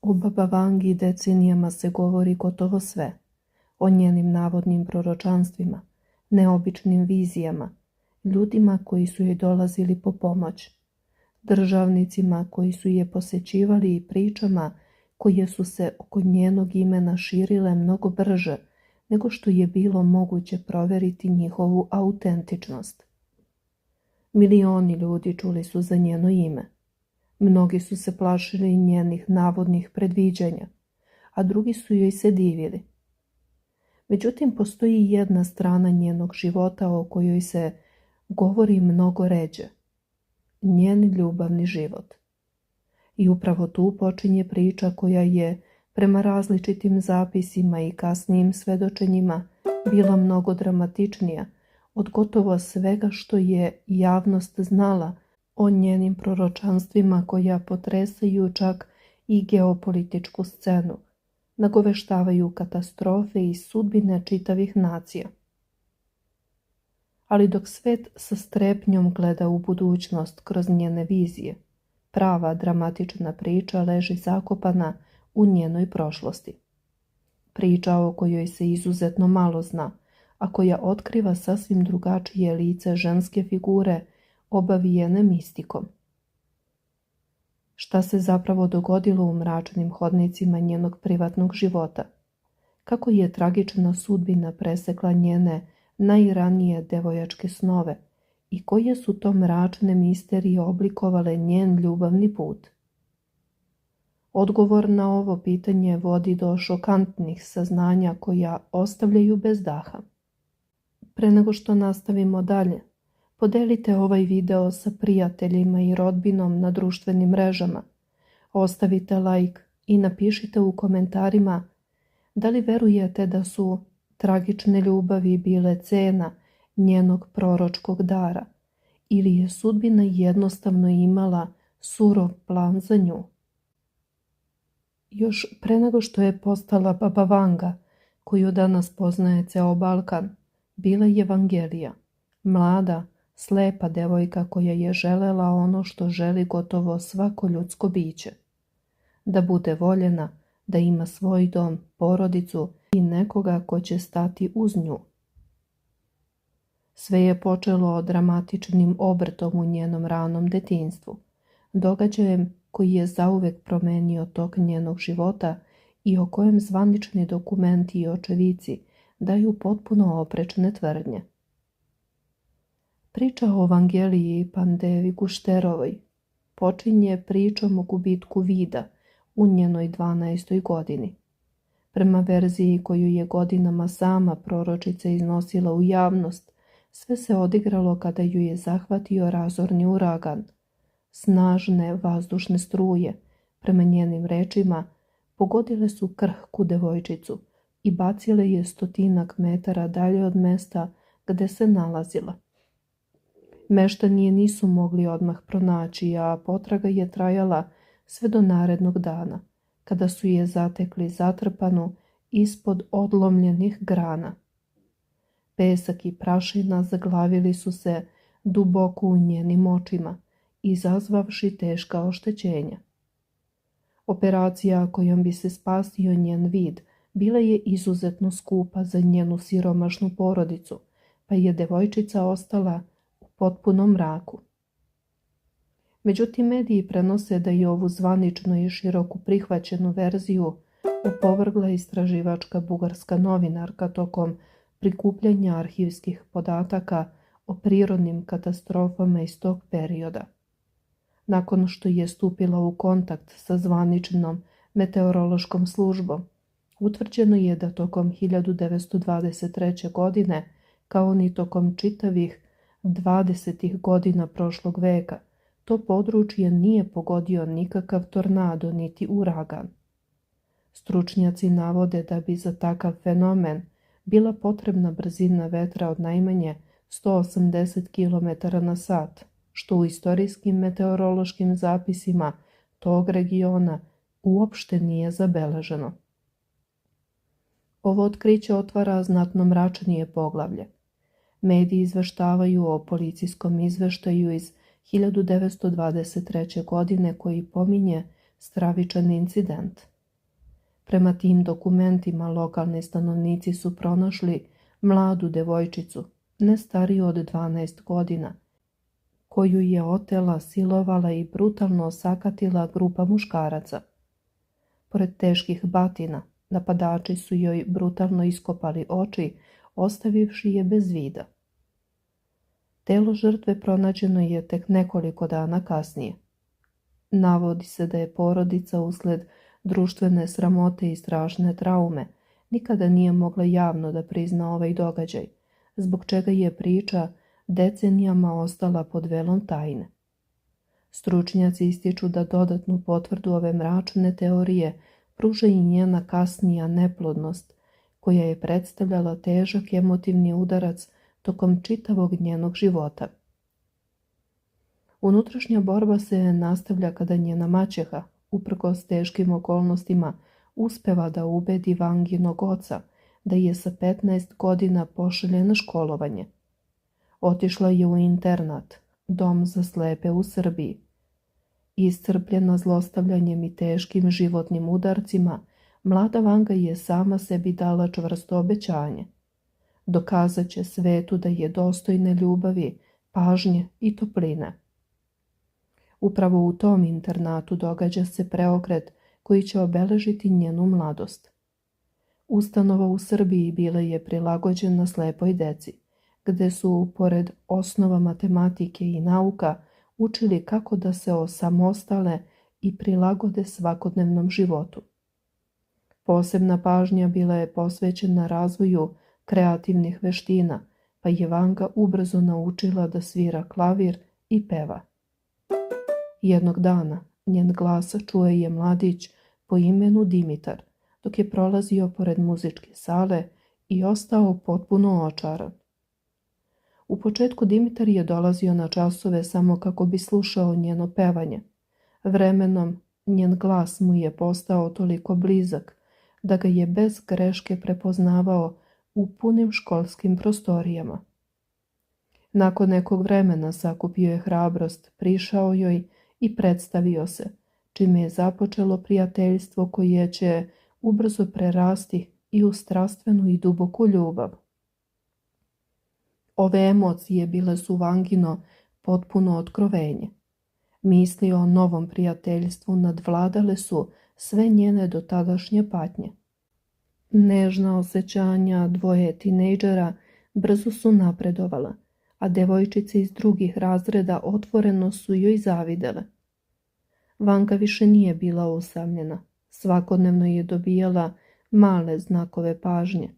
O Baba Vangi decenijama se govori gotovo sve. O njenim navodnim proročanstvima, neobičnim vizijama, ljudima koji su joj dolazili po pomoć, državnicima koji su je posećivali i pričama koje su se oko njenog imena širile mnogo brže nego što je bilo moguće proveriti njihovu autentičnost. Milioni ljudi čuli su za njeno ime. Mnogi su se plašili njenih navodnih predviđanja, a drugi su joj se divili. Međutim, postoji jedna strana njenog života o kojoj se govori mnogo ređe. Njen ljubavni život. I upravo tu počinje priča koja je, prema različitim zapisima i kasnijim svedočenjima, bila mnogo dramatičnija od gotovo svega što je javnost znala o njenim proročanstvima koja potresaju čak i geopolitičku scenu, nagoveštavaju katastrofe i sudbine čitavih nacija. Ali dok svet sa strepnjom gleda u budućnost kroz njene vizije, prava dramatična priča leži zakopana u njenoj prošlosti. Priča o kojoj se izuzetno malo zna, a koja otkriva sasvim drugačije lice ženske figure obavijene mistikom. Šta se zapravo dogodilo u mračnim hodnicima njenog privatnog života? Kako je tragična sudbina presekla njene najranije devojačke snove i koje su to mračne misterije oblikovale njen ljubavni put? Odgovor na ovo pitanje vodi do šokantnih saznanja koja ostavljaju bez daha. Pre nego što nastavimo dalje, podelite ovaj video sa prijateljima i rodbinom na društvenim mrežama, ostavite like i napišite u komentarima da li verujete da su tragične ljubavi bile cena njenog proročkog dara ili je sudbina jednostavno imala surov plan za nju. Još pre nego što je postala Baba Vanga, koju danas poznaje ceo Balkan, bila je Vangelija, mlada, slepa devojka koja je želela ono što želi gotovo svako ljudsko biće. Da bude voljena, da ima svoj dom, porodicu i nekoga ko će stati uz nju. Sve je počelo dramatičnim obrtom u njenom ranom detinjstvu, događajem koji je zauvek promenio tok njenog života i o kojem zvanični dokumenti i očevici daju potpuno oprečne tvrdnje. Priča o Vangeliji Pandevi Gušterovoj počinje pričom o gubitku vida u njenoj 12. godini. Prema verziji koju je godinama sama proročica iznosila u javnost, sve se odigralo kada ju je zahvatio razorni uragan. Snažne vazdušne struje, prema njenim rečima, pogodile su krhku devojčicu i bacile je 100 metara dalje od mesta gde se nalazila. Meštani je nisu mogli odmah pronaći, a potraga je trajala sve do narednog dana, kada su je zatekli zatrpanu ispod odlomljenih grana. Pesak i prašina zaglavili su se duboko u njenim očima, izazvavši teška oštećenja. Operacija kojom bi se spasio njen vid bila je izuzetno skupa za njenu siromašnu porodicu, pa je devojčica ostala u potpunom mraku. Međutim, mediji prenose da je ovu zvaničnu i široko prihvaćenu verziju opovrgla istraživačka bugarska novinarka tokom prikupljanja arhivskih podataka o prirodnim katastrofama iz tog perioda. Nakon što je stupila u kontakt sa zvaničnom meteorološkom službom, utvrđeno je da tokom 1923. godine, kao ni tokom čitavih 20. godina prošlog veka, to područje nije pogodio nikakav tornado niti uragan. Stručnjaci navode da bi za takav fenomen bila potrebna brzina vetra od najmanje 180 km na sat, što u istorijskim meteorološkim zapisima tog regiona uopšte nije zabeleženo. Ovo otkriće otvara znatno mračnije poglavlje. Mediji izveštavaju o policijskom izveštaju iz 1923. godine koji pominje stravičan incident. Prema tim dokumentima lokalni stanovnici su pronašli mladu devojčicu, ne stariju od 12 godina, koju je otela, silovala i brutalno osakatila grupa muškaraca. Pored teških batina, napadači su joj brutalno iskopali oči, ostavivši je bez vida. Telo žrtve pronađeno je tek nekoliko dana kasnije. Navodi se da je porodica usled društvene sramote i strašne traume nikada nije mogla javno da prizna ovaj događaj, zbog čega je priča decenijama ostala pod velom tajne. Stručnjaci ističu da dodatnu potvrdu ove mračne teorije pruža i njena kasnija neplodnost, koja je predstavljala težak emotivni udarac tokom čitavog njenog života. Unutrašnja borba se nastavlja kada njena maćeha, uprkos teškim okolnostima, uspeva da ubedi Vanginog oca da je sa 15 godina pošalje na školovanje. Otišla je u internat, dom za slepe u Srbiji. Iscrpljena zlostavljanjem i teškim životnim udarcima, mlada Vanga je sama sebi dala čvrsto obećanje. Dokazat će svetu da je dostojna ljubavi, pažnje i topline. Upravo u tom internatu događa se preokret koji će obeležiti njenu mladost. Ustanova u Srbiji bila je prilagođena slepoj deci, gde su, pored osnova matematike i nauka, učili kako da se osamostale i prilagode svakodnevnom životu. Posebna pažnja bila je posvećena razvoju kreativnih veština, pa je Vanga ubrzo naučila da svira klavir i peva. Jednog dana njen glas čuje je mladić po imenu Dimitar, dok je prolazio pored muzičke sale i ostao potpuno očaran. U početku Dimitar je dolazio na časove samo kako bi slušao njeno pevanje. Vremenom njen glas mu je postao toliko blizak da ga je bez greške prepoznavao u punim školskim prostorijama. Nakon nekog vremena sakupio je hrabrost, prišao joj i predstavio se, čime je započelo prijateljstvo koje će ubrzo prerasti i u strastvenu i duboku ljubav. Ove emocije bile su Vangino potpuno otkrovenje. Misli o novom prijateljstvu nadvladale su sve njene dotadašnje patnje. Nežna osjećanja dvoje tinejdžera brzo su napredovala, a devojčice iz drugih razreda otvoreno su joj zavidele. Vanga više nije bila usamljena. Svakodnevno je dobijala male znakove pažnje,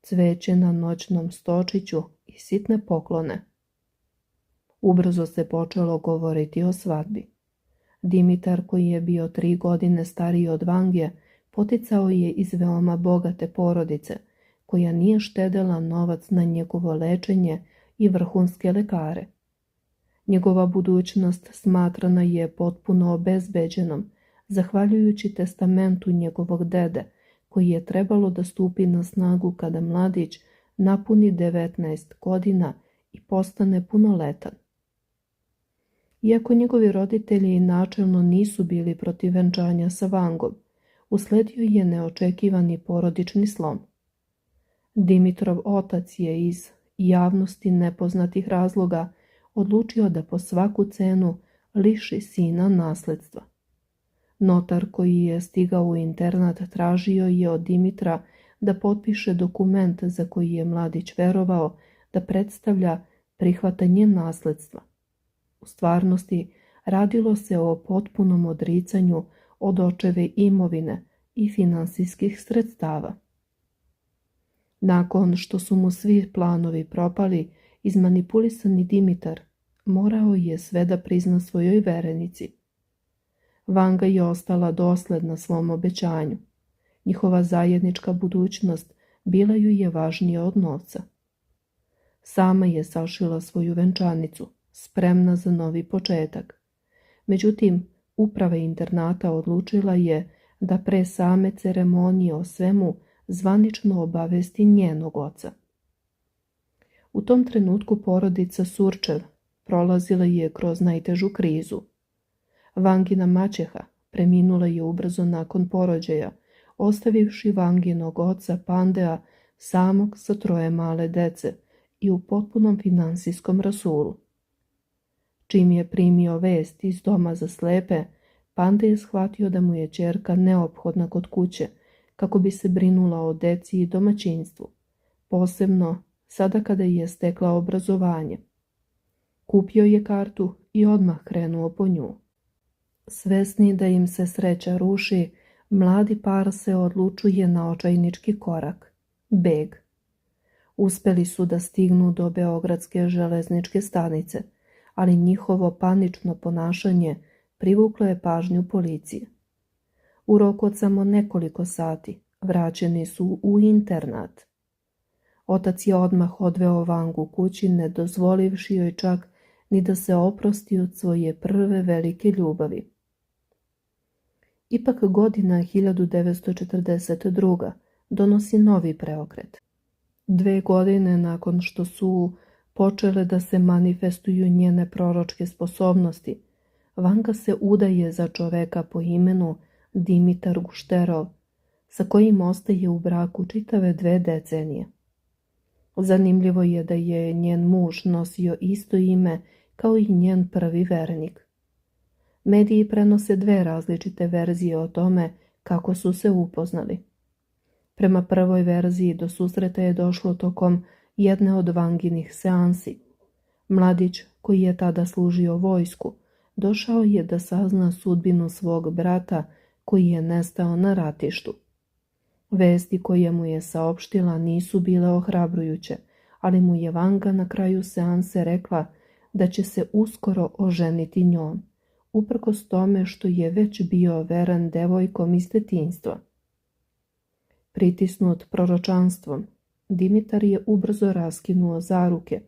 cveće na noćnom stočiću i sitne poklone. Ubrzo se počelo govoriti o svadbi. Dimitar, koji je bio 3 godine stariji od Vange, poticao je iz veoma bogate porodice, koja nije štedela novac na njegovo lečenje i vrhunske lekare. Njegova budućnost smatrana je potpuno obezbeđenom, zahvaljujući testamentu njegovog dede, koji je trebalo da stupi na snagu kada mladić napuni 19 godina i postane punoletan. Iako njegovi roditelji načelno nisu bili protiv venčanja sa Vangom, usledio je neočekivani porodični slom. Dimitrov otac je iz javnosti nepoznatih razloga odlučio da po svaku cenu liši sina nasledstva. Notar koji je stigao u internat tražio je od Dimitra da potpiše dokument za koji je mladić verovao da predstavlja prihvatanje nasledstva. U stvarnosti radilo se o potpunom odricanju od očeve imovine i finansijskih sredstava. Nakon što su mu svi planovi propali, izmanipulisani Dimitar morao je sve da prizna svojoj verenici. Vanga je ostala dosledna svom obećanju. Njihova zajednička budućnost bila ju je važnija od novca. Sama je sašila svoju venčanicu, spremna za novi početak. Međutim, uprava internata odlučila je da pre same ceremonije o svemu zvanično obavesti njenog oca. U tom trenutku porodica Surčev prolazila je kroz najtežu krizu. Vangina maćeha preminula je ubrzo nakon porođaja, ostavivši Vanginog oca Pandea samog sa 3 male dece i u potpunom finansijskom rasulu. Čim je primio vest iz doma za slepe, Pande je shvatio da mu je ćerka neophodna kod kuće kako bi se brinula o deci i domaćinstvu, posebno sada kada je stekla obrazovanje. Kupio je kartu i odmah krenuo po nju. Svesni da im se sreća ruši, mladi par se odlučuje na očajnički korak – beg. Uspeli su da stignu do Beogradske železničke stanice, ali njihovo panično ponašanje privuklo je pažnju policije. U roku od samo nekoliko sati vraćeni su u internat. Otac je odmah odveo Vangu kući, ne dozvolivši joj čak ni da se oprosti od svoje prve velike ljubavi. Ipak godina 1942. donosi novi preokret. 2 godine nakon što su počele da se manifestuju njene proročke sposobnosti, Vanga se udaje za čoveka po imenu Dimitar Gušterov, sa kojim ostaje u braku čitave 2 decenije. Zanimljivo je da je njen muž nosio isto ime kao i njen prvi vernik. Mediji prenose 2 različite verzije o tome kako su se upoznali. Prema prvoj verziji do susreta je došlo tokom jedne od Vanginih seansi. Mladić, koji je tada služio vojsku, došao je da sazna sudbinu svog brata koji je nestao na ratištu. Vesti koje mu je saopštila nisu bile ohrabrujuće, ali mu je Vanga na kraju seanse rekla da će se uskoro oženiti njom, uprkos tome što je već bio veran devojkom iz detinjstva. Pritisnut proročanstvom, Dimitar je ubrzo raskinuo zaruke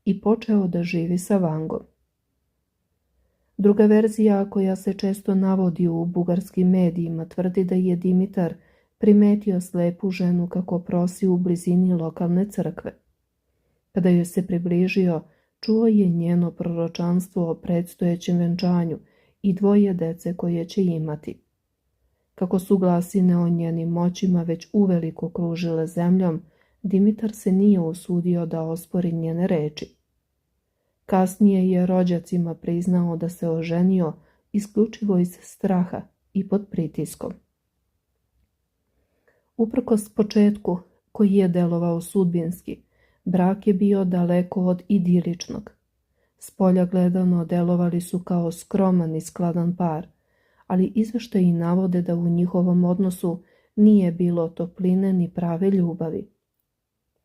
i počeo da živi sa Vangom. Druga verzija, koja se često navodi u bugarskim medijima, tvrdi da je Dimitar primetio slepu ženu kako prosi u blizini lokalne crkve. Kada joj se približio, čuo je njeno proročanstvo o predstojećem venčanju i 2 dece koje će imati. Kako su glasine o njenim moćima već uveliko kružile zemljom, Dimitar se nije usudio da ospori njene reči. Kasnije je rođacima priznao da se oženio isključivo iz straha i pod pritiskom. Uprkos početku, koji je delovao sudbinski, brak je bio daleko od idiličnog. Spolja gledano delovali su kao skroman i skladan par, ali izveštaji navode da u njihovom odnosu nije bilo topline ni prave ljubavi.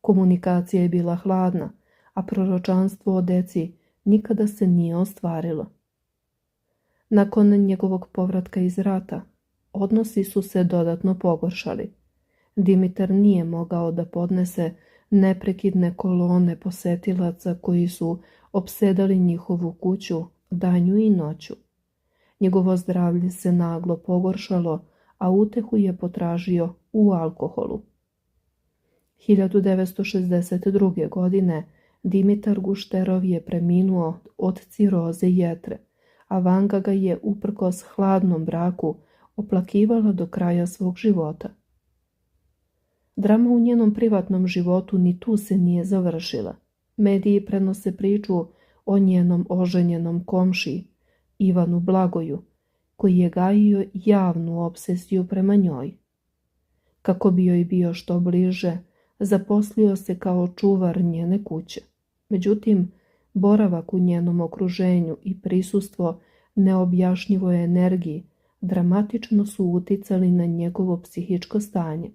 Komunikacija je bila hladna, a proročanstvo o deci nikada se nije ostvarilo. Nakon njegovog povratka iz rata, odnosi su se dodatno pogoršali. Dimitar nije mogao da podnese neprekidne kolone posetilaca koji su opsedali njihovu kuću danju i noću. Njegovo zdravlje se naglo pogoršalo, a utehu je potražio u alkoholu. 1962. godine Dimitar Gušterov je preminuo od ciroze jetre, a Vanga ga je uprkos hladnom braku oplakivala do kraja svog života. Drama u njenom privatnom životu ni tu se nije završila. Mediji prenose priču o njenom oženjenom komšiji, Ivanu Blagoju, koji je gajio javnu obsesiju prema njoj. Kako bi joj bio što bliže, zaposlio se kao čuvar njene kuće. Međutim, boravak u njenom okruženju i prisustvo neobjašnjivoj energiji dramatično su uticali na njegovo psihičko stanje.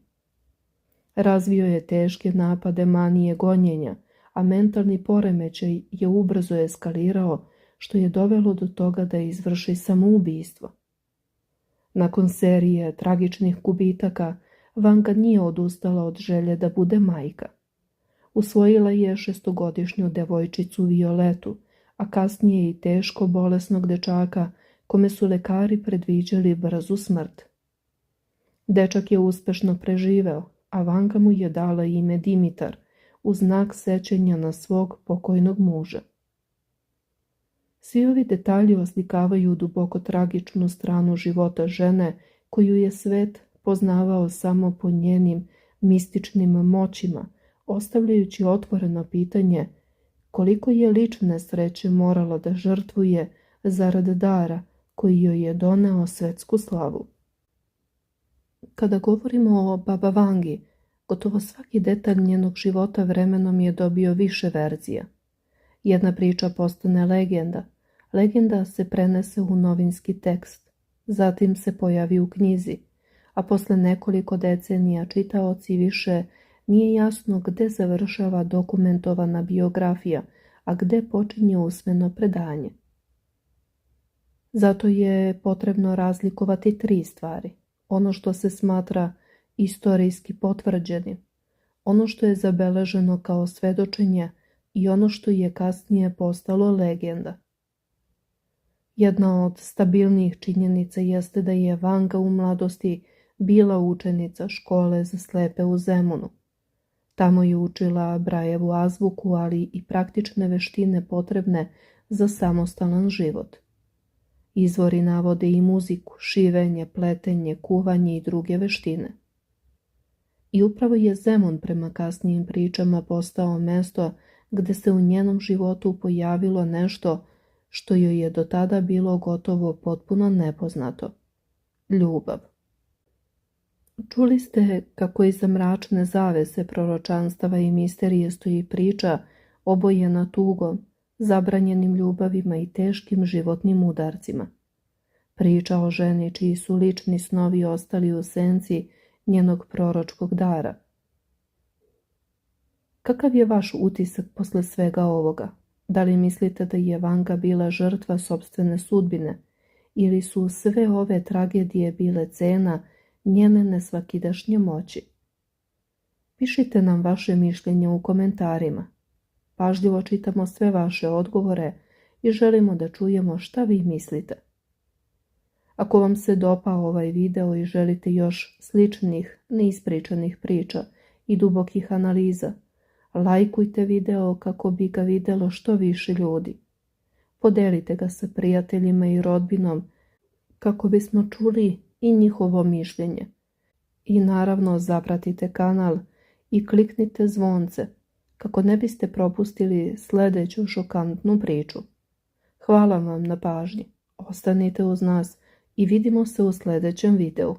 Razvio je teške napade manije gonjenja, a mentalni poremećaj je ubrzo eskalirao, što je dovelo do toga da izvrši samoubistvo. Nakon serije tragičnih gubitaka, Vanga nije odustala od želje da bude majka. Usvojila je 6-godišnju devojčicu Violetu, a kasnije i teško bolesnog dečaka, kome su lekari predviđali brzu smrt. Dečak je uspešno preživeo, a Vanga mu je dala ime Dimitar, u znak sećanja na svog pokojnog muža. Svi ovi detalji oslikavaju duboko tragičnu stranu života žene koju je svet poznavao samo po njenim mističnim moćima, ostavljajući otvoreno pitanje koliko je lične sreće moralo da žrtvuje zarad dara koji joj je doneo svetsku slavu. Kada govorimo o Baba Vangi, gotovo svaki detalj njenog života vremenom je dobio više verzija. Jedna priča postane legenda, legenda se prenese u novinski tekst, zatim se pojavi u knjizi, a posle nekoliko decenija čitaoci više nije jasno gde završava dokumentovana biografija, a gde počinje usmeno predanje. Zato je potrebno razlikovati 3 stvari. Ono što se smatra istorijski potvrđenim, ono što je zabeleženo kao svedočenje i ono što je kasnije postalo legenda. Jedna od stabilnijih činjenica jeste da je Vanga u mladosti bila učenica škole za slepe u Zemunu. Tamo je učila Brajevu azbuku, ali i praktične veštine potrebne za samostalan život. Izvori navode i muziku, šivenje, pletenje, kuvanje i druge veštine. I upravo je Zemun prema kasnijim pričama postao mesto gde se u njenom životu pojavilo nešto što joj je do tada bilo gotovo potpuno nepoznato. Ljubav. Čuli ste kako iza mračne zavese proročanstava i misterije stoji priča obojena tugom, zabranjenim ljubavima i teškim životnim udarcima. Priča o ženi čiji su lični snovi ostali u senci njenog proročkog dara. Kakav je vaš utisak posle svega ovoga? Da li mislite da je Vanga bila žrtva sopstvene sudbine ili su sve ove tragedije bile cena njene nesvakidašnje moći? Pišite nam vaše mišljenje u komentarima. Pažljivo čitamo sve vaše odgovore i želimo da čujemo šta vi mislite. Ako vam se dopao ovaj video i želite još sličnih, neispričanih priča i dubokih analiza, lajkujte video kako bi ga videlo što više ljudi. Podelite ga sa prijateljima i rodbinom kako bismo čuli i njihovo mišljenje. I naravno zapratite kanal i kliknite zvonce kako ne biste propustili sljedeću šokantnu priču. Hvala vam na pažnji. Ostanite uz nas i vidimo se u sljedećem videu.